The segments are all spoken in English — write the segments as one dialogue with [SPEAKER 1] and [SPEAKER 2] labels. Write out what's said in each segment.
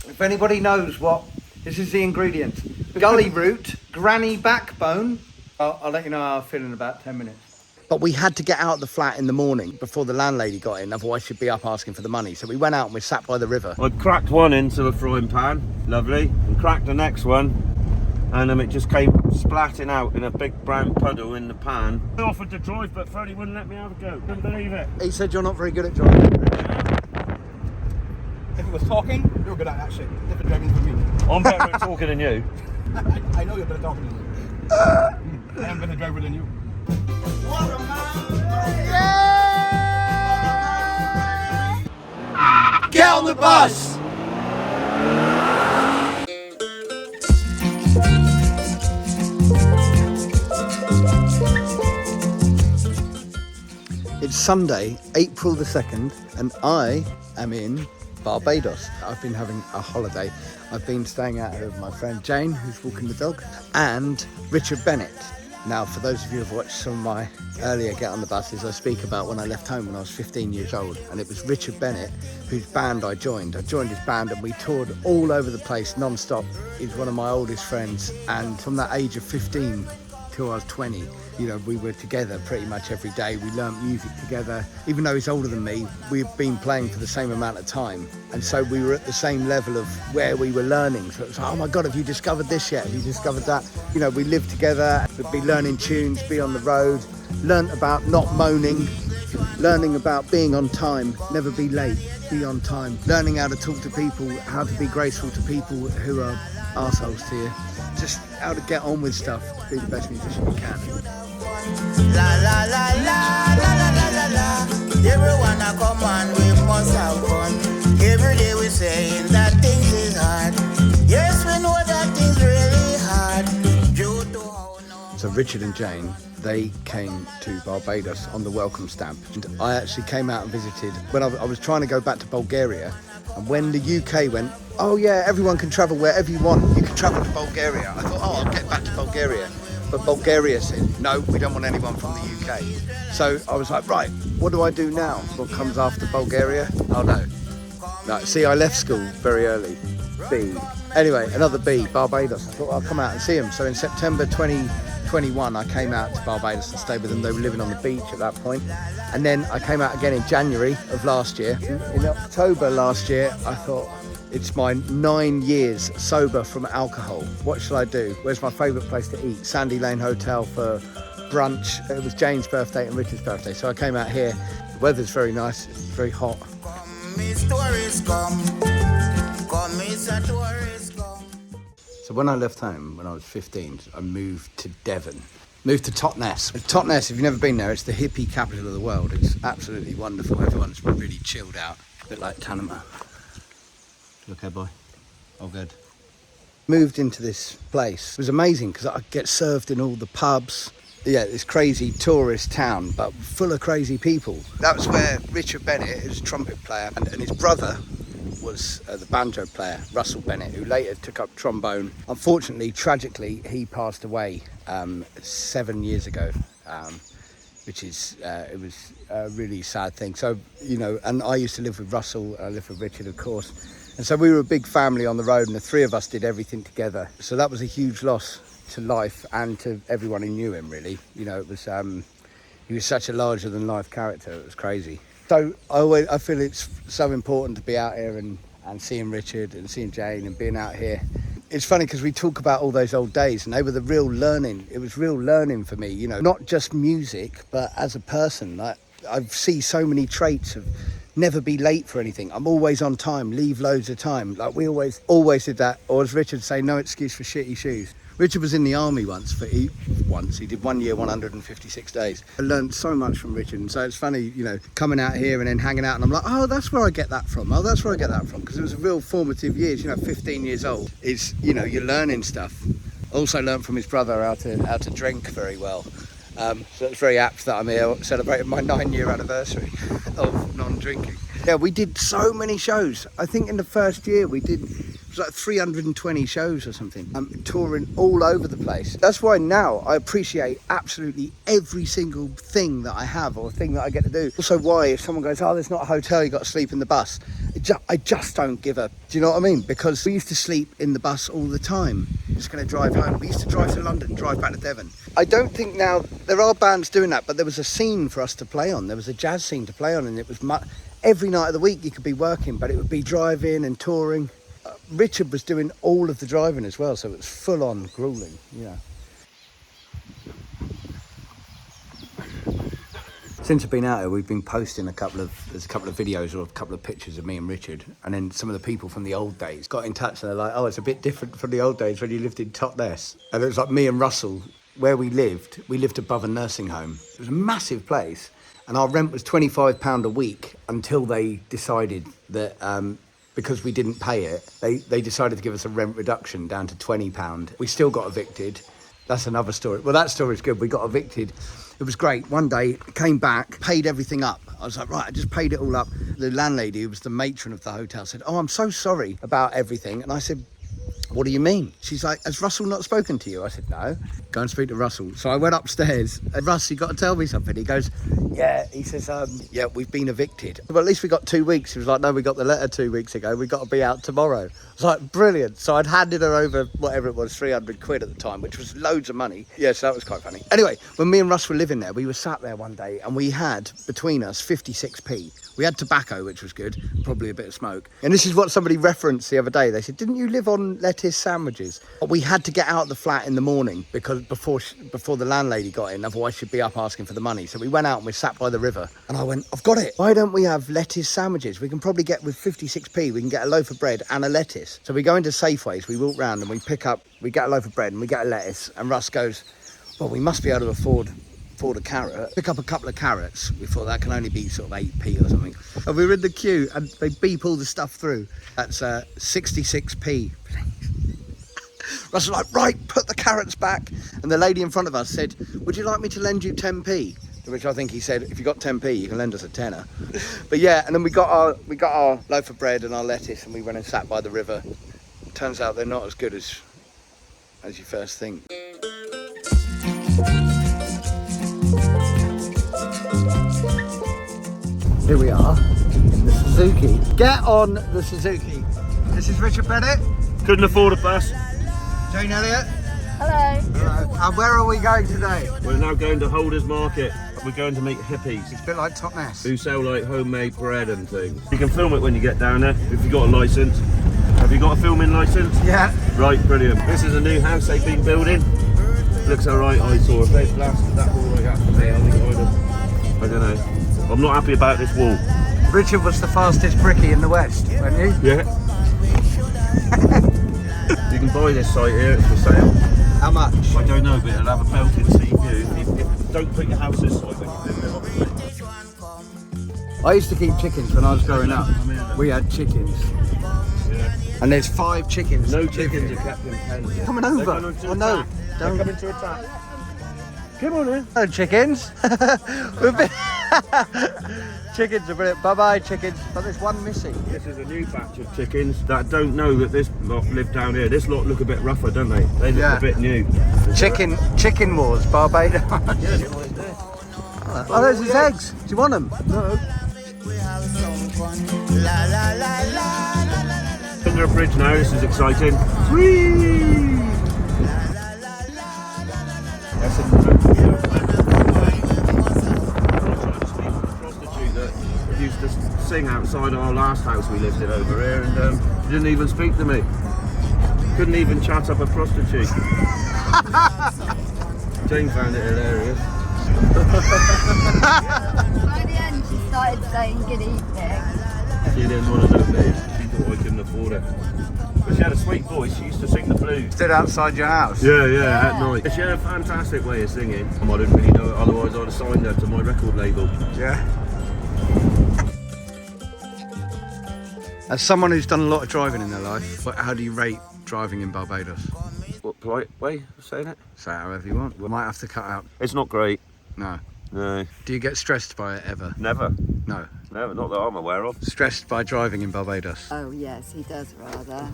[SPEAKER 1] If anybody knows what, this is the ingredients. Gully root, granny backbone. I'll let you know how I feel in about 10 minutes. But we had to get out of the flat in the morning before the landlady got in, otherwise she'd be up asking for the money. So we went out and we sat by the river.
[SPEAKER 2] I cracked one into a frying pan, lovely, and cracked the next one, and it just came splatting out in a big brown puddle in the pan. I offered to drive, but Freddie wouldn't let me have a go. Couldn't believe it.
[SPEAKER 1] He said you're not very good at driving.
[SPEAKER 3] If it was talking, you're good at that shit. Different driving for me.
[SPEAKER 2] I'm better at talking than you.
[SPEAKER 3] I know you're better talking than me. I am better driver than you.
[SPEAKER 1] Get on the bus! It's Sunday, April the 2nd, and I am in Barbados. I've been having a holiday. I've been staying out here with my friend Jane, who's walking the dog, and Richard Bennett. Now, for those of you who've watched some of my earlier Get on the Buses, I speak about when I left home when I was 15 years old, and it was Richard Bennett, whose band I joined. I joined his band and we toured all over the place non-stop. He's one of my oldest friends, and from that age of 15 till I was 20, you know, we were together pretty much every day. We learnt music together. Even though he's older than me, we've been playing for the same amount of time. And so we were at the same level of where we were learning. So it was like, oh my God, have you discovered this yet? Have you discovered that? You know, we lived together, we'd be learning tunes, be on the road, learnt about not moaning, learning about being on time, never be late, be on time, learning how to talk to people, how to be graceful to people who are arseholes to you, just how to get on with stuff, be the best musician you can.
[SPEAKER 4] La la la la la la la la la. Everyone a come on, we must have fun. Every day we saying that things is hard. Yes, we know that things really hard. Due to how no.
[SPEAKER 1] So Richard and Jane, they came to Barbados on the welcome stamp. And I actually came out and visited when I was trying to go back to Bulgaria. And when the UK went, oh yeah, everyone can travel wherever you want. You can travel to Bulgaria. I thought, oh, I'll get back to Bulgaria. But Bulgaria said, no, we don't want anyone from the UK. So I was like, right, what do I do now? What comes after Bulgaria? Oh no. No, see, I left school very early. B. Anyway, another B, Barbados. I thought I'll come out and see them. So in September 2021, I came out to Barbados and stayed with them. They were living on the beach at that point. And then I came out again in January of last year. In October last year, I thought, it's my 9 years sober from alcohol. What shall I do? Where's my favourite place to eat? Sandy Lane Hotel for brunch. It was Jane's birthday and Richard's birthday. So I came out here. The weather's very nice. It's very hot. So when I left home, when I was 15, I moved to Devon. Moved to Totnes. Totnes, if you've never been there, it's the hippie capital of the world. It's absolutely wonderful. Everyone's really chilled out. A bit like Panama. Okay, boy. All good. Moved into this place. It was amazing because I get served in all the pubs. Yeah, this crazy tourist town, but full of crazy people. That was where Richard Bennett, who's a trumpet player, and his brother was the banjo player, Russell Bennett, who later took up trombone. Unfortunately, tragically, he passed away 7 years ago, which is, it was a really sad thing. So, you know, and I used to live with Russell, I lived with Richard, of course. And so we were a big family on the road, and the three of us did everything together. So that was a huge loss to life and to everyone who knew him, really. You know, it was, he was such a larger than life character, it was crazy. So I feel it's so important to be out here and seeing Richard and seeing Jane and being out here. It's funny because we talk about all those old days, and they were the real learning. It was real learning for me, you know, not just music, but as a person. Like, I see so many traits of never be late for anything. I'm always on time, leave loads of time. Like, we always did that. Or as Richard say, no excuse for shitty shoes. Richard was in the army once. He did 1 year, 156 days. I learned so much from Richard, and so it's funny, you know, coming out here and then hanging out, and I'm like, oh, that's where I get that from. Oh, that's where I get that from, because it was a real formative years. You know, 15 years old is, you know, you're learning stuff. Also learned from his brother how to drink very well. So it's very apt that I'm here celebrating my 9-year anniversary of non-drinking. Yeah, we did so many shows. I think in the first year it was like 320 shows or something. I'm touring all over the place. That's why now I appreciate absolutely every single thing that I have or thing that I get to do. Also why if someone goes, oh, there's not a hotel, you got to sleep in the bus. It I just don't give a... Do you know what I mean? Because we used to sleep in the bus all the time. Just going to drive home. We used to drive to London, drive back to Devon. I don't think now... There are bands doing that, but there was a scene for us to play on. There was a jazz scene to play on, and it was... Every night of the week you could be working, but it would be driving and touring. Richard was doing all of the driving as well, so it was full-on grueling, yeah. Since I've been out here, we've been posting there's a couple of videos or a couple of pictures of me and Richard, and then some of the people from the old days got in touch and they're like, oh, it's a bit different from the old days when you lived in Totnes. And it was like me and Russell, where we lived above a nursing home. It was a massive place, and our rent was £25 a week until they decided that, because we didn't pay it, they decided to give us a rent reduction down to £20. We still got evicted. That's another story. Well, that story's good. We got evicted. It was great. One day, came back, paid everything up. I was like, right, I just paid it all up. The landlady, who was the matron of the hotel, said, oh, I'm so sorry about everything. And I said, what do you mean? She's like, has Russell not spoken to you? I said, no. Go and speak to Russell. So I went upstairs. And Russ, you got to tell me something. He goes, yeah. He says, yeah, we've been evicted. Well, at least we got 2 weeks. He was like, no, we got the letter 2 weeks ago. We got to be out tomorrow. I was like, brilliant. So I'd handed her over whatever it was, 300 quid at the time, which was loads of money. Yeah, so that was quite funny. Anyway, when me and Russ were living there, we were sat there one day and we had between us 56p. We had tobacco, which was good, probably a bit of smoke. And this is what somebody referenced the other day. They said, didn't you live on lettuce sandwiches? But we had to get out of the flat in the morning because before the landlady got in, otherwise she'd be up asking for the money. So we went out and we sat by the river. And I went, I've got it. Why don't we have lettuce sandwiches? We can probably get, with 56p, we can get a loaf of bread and a lettuce. So we go into Safeways, we walk round and we get a loaf of bread and we get a lettuce. And Russ goes, well, we must be able to afford a carrot. Pick up a couple of carrots. We thought that can only be sort of 8p or something. And we were in the queue and they beep all the stuff through. That's 66p. Russ was like, right, put the carrots back. And the lady in front of us said, would you like me to lend you 10p? To which I think he said, if you got 10p, you can lend us a tenner. But yeah, and then we got our loaf of bread and our lettuce and we went and sat by the river. Turns out they're not as good as you first think. Here we are in the Suzuki. Get on the Suzuki. This is Richard Bennett.
[SPEAKER 2] Couldn't afford a bus.
[SPEAKER 1] Jane Elliott.
[SPEAKER 5] Hello.
[SPEAKER 1] Hello. And where are we going today?
[SPEAKER 2] We're now going to Holders Market. We're going to meet hippies
[SPEAKER 1] It's a bit like Totnes.
[SPEAKER 2] who sell like homemade bread and things. You can film it when you get down there if you've got a licence. Have you got a filming licence?
[SPEAKER 1] Yeah.
[SPEAKER 2] Right, brilliant. This is a new house they've been building. Looks alright, I saw. If they blasted that wall right after me, I don't know. I'm not happy about this wall.
[SPEAKER 1] Richard was the fastest brickie in the West, weren't you?
[SPEAKER 2] Yeah. You can buy this site here, it's for sale.
[SPEAKER 1] How much?
[SPEAKER 2] I don't know, but it'll have a belted sea view. Don't put your house this side when you live there.
[SPEAKER 1] I used to keep chickens when I was growing up. We had chickens.
[SPEAKER 2] Yeah.
[SPEAKER 1] And there's 5 chickens.
[SPEAKER 2] No chickens are kept in pens.
[SPEAKER 1] Coming over. I know.
[SPEAKER 2] They're coming to attack. Come on in.
[SPEAKER 1] Hello, chickens. We've been... Chickens are brilliant. Bye-bye, chickens. But there's one missing.
[SPEAKER 2] This is a new batch of chickens that don't know that this lot live down here. This lot look a bit rougher, don't they? They look a bit new.
[SPEAKER 1] Chicken Wars, Barbados.
[SPEAKER 2] Yeah,
[SPEAKER 1] Oh, there's his eggs. Do you want them?
[SPEAKER 2] no. Under a bridge now, this is exciting. Whee! That's a prostitute that used to sing outside our last house we lived in over here, and she didn't even speak to me. Couldn't even chat up a prostitute. Jane found it hilarious.
[SPEAKER 5] By the end, she started saying good evening.
[SPEAKER 2] She didn't want to know me. She thought I couldn't afford it. But she had a sweet voice. She used to sing the blues.
[SPEAKER 1] Stood outside your house.
[SPEAKER 2] Yeah, at night. She had a fantastic way of singing. I didn't really know it, otherwise I'd have signed her to my record label.
[SPEAKER 1] Yeah. As someone who's done a lot of driving in their life, how do you rate driving in Barbados?
[SPEAKER 2] What polite way of saying it?
[SPEAKER 1] Say it however you want. We might have to cut out.
[SPEAKER 2] It's not great.
[SPEAKER 1] No.
[SPEAKER 2] No.
[SPEAKER 1] Do you get stressed by it ever?
[SPEAKER 2] Never.
[SPEAKER 1] No.
[SPEAKER 2] Never. Not that I'm aware of.
[SPEAKER 1] Stressed by driving in Barbados?
[SPEAKER 5] Oh yes, he does rather.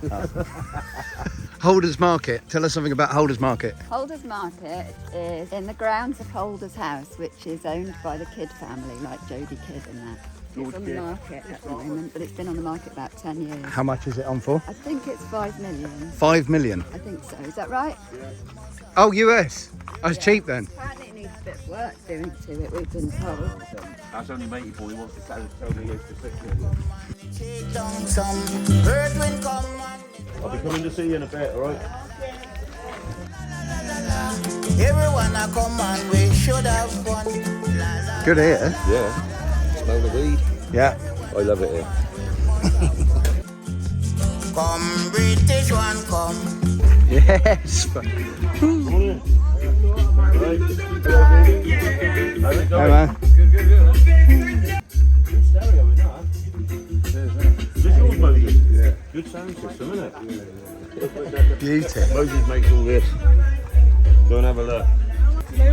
[SPEAKER 1] Holders Market. Tell us something about Holders Market.
[SPEAKER 5] Holders Market is in the grounds of Holders House, which is owned by the Kidd family, like Jodie Kidd and that. It's on the market at the moment, but it's been on the market about 10 years.
[SPEAKER 1] How much is it on for?
[SPEAKER 5] I think it's 5 million.
[SPEAKER 1] 5 million.
[SPEAKER 5] I think so. Is that right?
[SPEAKER 1] Oh, US. That's cheap then.
[SPEAKER 5] Apparently it needs a bit of work doing to it, we've been told.
[SPEAKER 2] That's only matey boy. He wants to tell me he's to 6 million.
[SPEAKER 4] Take down some earth wind come and
[SPEAKER 2] I'll be coming to see you in a bit, all right?
[SPEAKER 4] everyone a come and we should have fun. La, la.
[SPEAKER 1] Good here.
[SPEAKER 2] Yeah. Smell the weed.
[SPEAKER 1] Yeah.
[SPEAKER 2] I love it here.
[SPEAKER 4] Come British one come.
[SPEAKER 1] Yes. Hey man.
[SPEAKER 2] Is this yours, Moses? Yeah. Good sound system, isn't it?
[SPEAKER 1] Beauty.
[SPEAKER 2] Moses makes all this. Go and have a look.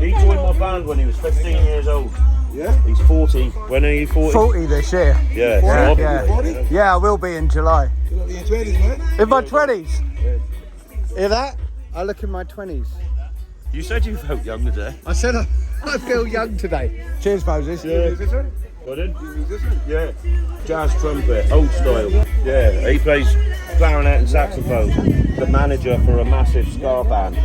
[SPEAKER 2] He joined my band when he was 15 years old.
[SPEAKER 3] Yeah?
[SPEAKER 2] He's 40. When are you 40?
[SPEAKER 1] 40 this year.
[SPEAKER 2] Yeah.
[SPEAKER 1] Yeah,
[SPEAKER 2] so
[SPEAKER 1] yeah.
[SPEAKER 3] 40?
[SPEAKER 1] Yeah, I will be in July.
[SPEAKER 3] You're not in your 20s, man.
[SPEAKER 1] In my 20s. Hear that? I look in my 20s.
[SPEAKER 2] You said you felt young today.
[SPEAKER 1] I said I feel young today. Cheers, Moses.
[SPEAKER 2] Yeah.
[SPEAKER 3] Musician?
[SPEAKER 2] Pardon?
[SPEAKER 3] You musician?
[SPEAKER 2] Yeah. Jazz trumpet, old style. Yeah. He plays clarinet and saxophone. The manager for a massive ska band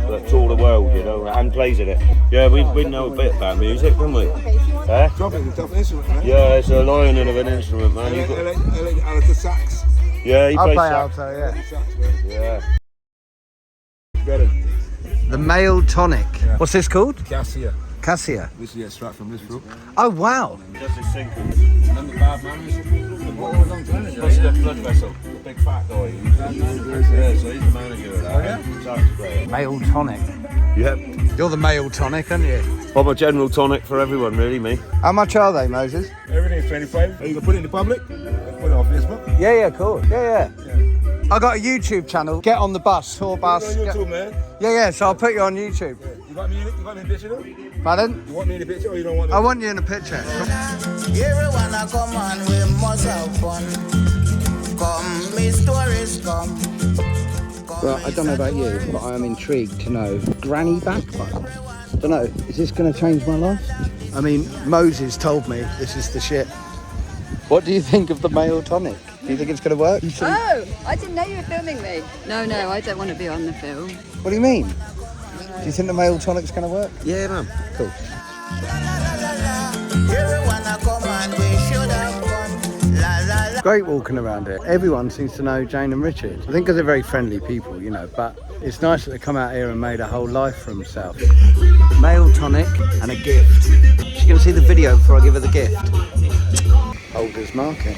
[SPEAKER 2] that tour the world, you know, and plays in it. Yeah, we know a bit about music, don't we? Eh?
[SPEAKER 3] Trumpet is a tough instrument, man.
[SPEAKER 2] Yeah, it's a lion of an instrument, man.
[SPEAKER 3] I
[SPEAKER 2] You've got...
[SPEAKER 3] like Alistair Sachs.
[SPEAKER 2] Yeah, he
[SPEAKER 1] I
[SPEAKER 2] plays
[SPEAKER 1] play
[SPEAKER 2] sax.
[SPEAKER 1] alto, yeah.
[SPEAKER 3] Sachs, man.
[SPEAKER 2] Yeah.
[SPEAKER 3] Better.
[SPEAKER 1] The male tonic.
[SPEAKER 3] Yeah.
[SPEAKER 1] What's this called?
[SPEAKER 3] Cassia.
[SPEAKER 1] Cassia.
[SPEAKER 3] This is the extract from this fruit.
[SPEAKER 1] Oh, wow.
[SPEAKER 2] Just his singing.
[SPEAKER 3] And then the bad manners.
[SPEAKER 2] Plus the blood vessel, the big fat guy. Yeah, so he's the manager of that.
[SPEAKER 3] Oh, yeah?
[SPEAKER 2] Sax player.
[SPEAKER 1] Male tonic.
[SPEAKER 2] Yep.
[SPEAKER 1] You're the male tonic, aren't you?
[SPEAKER 2] I'm a general tonic for everyone, really, me.
[SPEAKER 1] How much are they, Moses?
[SPEAKER 3] Everything's 25. Are you going to put it in the public? Put it on Facebook?
[SPEAKER 1] Yeah, yeah, cool. Yeah, yeah. I got a YouTube channel. Get on the bus, tour bus.
[SPEAKER 3] Put it on YouTube, man.
[SPEAKER 1] Yeah, yeah. So I'll put you on YouTube.
[SPEAKER 3] Yeah. You got me in it? You got me in the picture, though?
[SPEAKER 1] Pardon?
[SPEAKER 3] You want me in the picture or you don't want me?
[SPEAKER 1] I want you in a picture.
[SPEAKER 4] Everyone a come and we must have fun. Come, me stories come.
[SPEAKER 1] Well, I don't know about you, but I am intrigued to know granny backbone. Don't know. Is this going to change my life? I mean, Moses told me this is the shit. What do you think of the male tonic? Do you think it's going to work?
[SPEAKER 5] Oh, I didn't know you were filming me. No, I don't want to be on the film.
[SPEAKER 1] What do you mean? Do you think the male tonic's going to work?
[SPEAKER 2] Yeah, man.
[SPEAKER 1] Cool.
[SPEAKER 4] Everyone a come and we should have fun. La la la.
[SPEAKER 1] Great walking around here. Everyone seems to know Jane and Richard. I think because they're very friendly people, you know, but it's nice that they come out here and made a whole life for themselves. Male tonic and a gift. She's going to see the video before I give her the gift. Holders Market.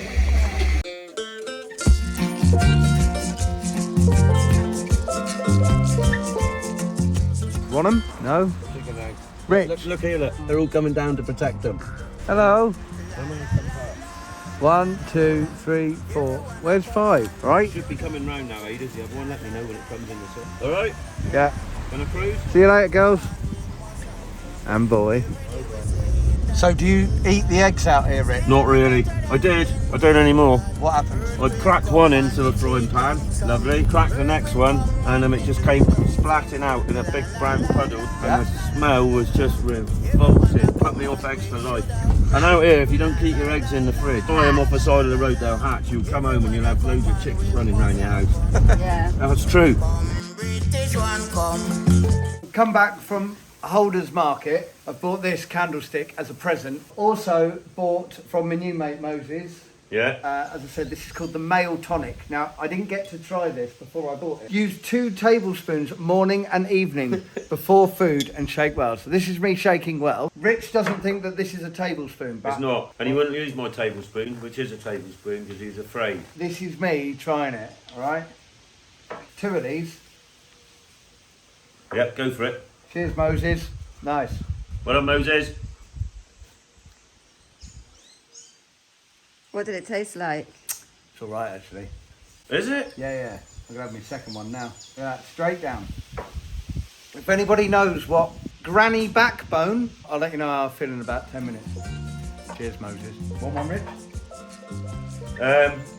[SPEAKER 1] Want them? No? Rich.
[SPEAKER 2] Look here, look. They're all coming down to protect them.
[SPEAKER 1] Hello. 1, 2, 3, 4. Where's 5? Right?
[SPEAKER 2] Should be coming round now, Ada. The other one, let me know when it comes in the sun. All right?
[SPEAKER 1] Yeah.
[SPEAKER 2] Gonna cruise?
[SPEAKER 1] See you later, girls. And boy. So do you eat the eggs out here, Rick?
[SPEAKER 2] Not really. I did. I don't anymore.
[SPEAKER 1] What happened?
[SPEAKER 2] I cracked one into the frying pan. Lovely. Cracked the next one, and it just came splatting out in a big brown puddle. And the smell was just revolting. Put me off eggs for life. And out here, if you don't keep your eggs in the fridge, buy them off the side of the road, they'll hatch. You'll come home and you'll have loads of chicks running around your house.
[SPEAKER 5] Yeah.
[SPEAKER 2] That's true.
[SPEAKER 4] British one come.
[SPEAKER 1] Come back from Holders Market. I've bought this candlestick as a present. Also bought from my new mate Moses.
[SPEAKER 2] Yeah.
[SPEAKER 1] As I said, this is called the male tonic. Now, I didn't get to try this before I bought it. Use 2 tablespoons morning and evening before food and shake well. So this is me shaking well. Rich doesn't think that this is a tablespoon, but
[SPEAKER 2] It's not. And he wouldn't use my tablespoon, which is a tablespoon, because he's afraid.
[SPEAKER 1] this is me trying it, all right? 2 of these.
[SPEAKER 2] Yep, go for it.
[SPEAKER 1] Cheers, Moses. Nice.
[SPEAKER 2] Well done, Moses.
[SPEAKER 5] What did it taste like?
[SPEAKER 1] It's all right, actually.
[SPEAKER 2] Is it?
[SPEAKER 1] Yeah, yeah. I'm going to have my second one now. Yeah, straight down. If anybody knows what granny backbone, I'll let you know how I feel in about 10 minutes. Cheers, Moses. Want one, Rich?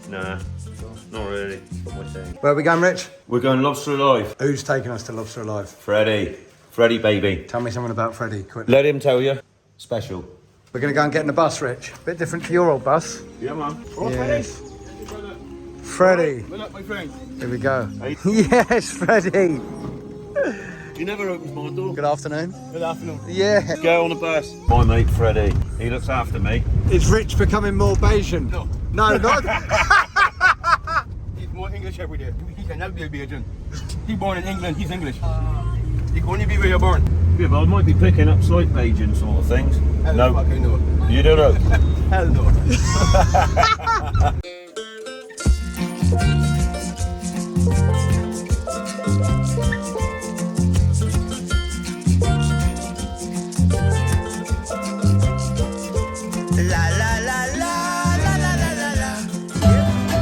[SPEAKER 2] Nah. Not really. What am I saying?
[SPEAKER 1] Where are we going, Rich?
[SPEAKER 2] We're going Lobster Alive.
[SPEAKER 1] Who's taking us to Lobster Alive?
[SPEAKER 2] Freddie, baby.
[SPEAKER 1] Tell me something about Freddie, quickly.
[SPEAKER 2] Let him tell you. Special.
[SPEAKER 1] We're going to go and get in the bus, Rich. Bit different to your old bus.
[SPEAKER 2] Yeah, man.
[SPEAKER 1] Yes. Freddie.
[SPEAKER 3] Good luck, my friend.
[SPEAKER 1] Here we go.
[SPEAKER 2] Hey.
[SPEAKER 1] Yes, Freddie.
[SPEAKER 2] He never opens my door.
[SPEAKER 1] Good afternoon.
[SPEAKER 3] Good afternoon.
[SPEAKER 1] Yeah.
[SPEAKER 2] Go on the bus. My mate Freddie. He looks after me.
[SPEAKER 1] Is Rich becoming more Bayesian?
[SPEAKER 3] No.
[SPEAKER 1] No, not.
[SPEAKER 3] He's more English every day. He can never be a Bajan. He's born in England, he's English. He can only be where you're born.
[SPEAKER 2] Yeah, but I might be picking up slight Bajan sort of things.
[SPEAKER 3] Hell
[SPEAKER 2] No.
[SPEAKER 3] fuck, I know.
[SPEAKER 2] You don't know.
[SPEAKER 3] Hell no.
[SPEAKER 4] La la la la la la la la la.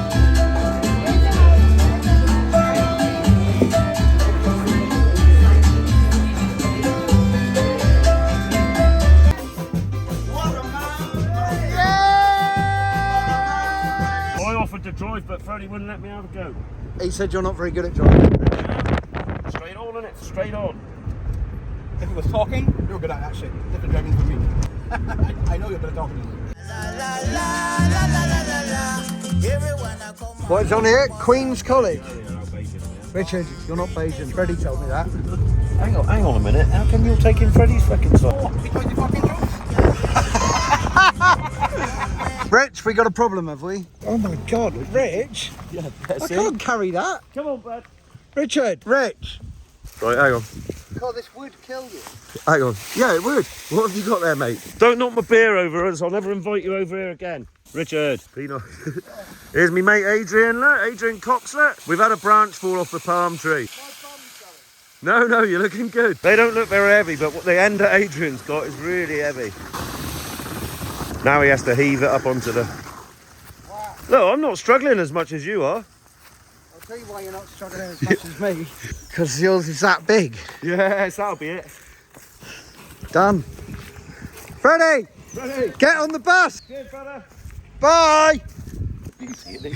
[SPEAKER 2] I offered to drive, but Freddie wouldn't let me have a go.
[SPEAKER 1] He said you're not very good at driving.
[SPEAKER 2] Straight on, innit? Straight on.
[SPEAKER 3] If he was talking, you're good at that shit. Different driving for me. I know you're better talking than me.
[SPEAKER 4] La la la la la la la la. Everyone a come on.
[SPEAKER 1] What's on here? Queen's College.
[SPEAKER 2] Oh, yeah, Bajan,
[SPEAKER 1] Richard, you're not Bayesian. Freddie told me that.
[SPEAKER 2] yeah. Hang on a minute. How come you're taking Freddie's fucking side?
[SPEAKER 3] Because you fucking jokes.
[SPEAKER 1] Rich, we got a problem, have we? Oh my God, Rich!
[SPEAKER 2] Yeah,
[SPEAKER 1] I can't carry that.
[SPEAKER 2] Come on, bud.
[SPEAKER 1] Richard, Rich.
[SPEAKER 2] Right, hang on.
[SPEAKER 1] God, this would kill you.
[SPEAKER 2] Hang on. Yeah, it would. What have you got there, mate? Don't knock my beer over us. I'll never invite you over here again. Richard. Here's me mate Adrian. Look, Adrian Coxlet. We've had a branch fall off the palm tree. No, you're looking good. They don't look very heavy, but what the end that Adrian's got is really heavy. Now he has to heave it up onto the...
[SPEAKER 1] Wow.
[SPEAKER 2] Look, I'm not struggling as much as you are.
[SPEAKER 1] I'll tell you why you're not struggling as much as me. Because yours is that big.
[SPEAKER 2] Yes, that'll be it.
[SPEAKER 1] Done. Freddie,
[SPEAKER 2] Ready?
[SPEAKER 1] get on the bus.
[SPEAKER 2] Cheers, brother.
[SPEAKER 1] Bye.
[SPEAKER 2] You see it,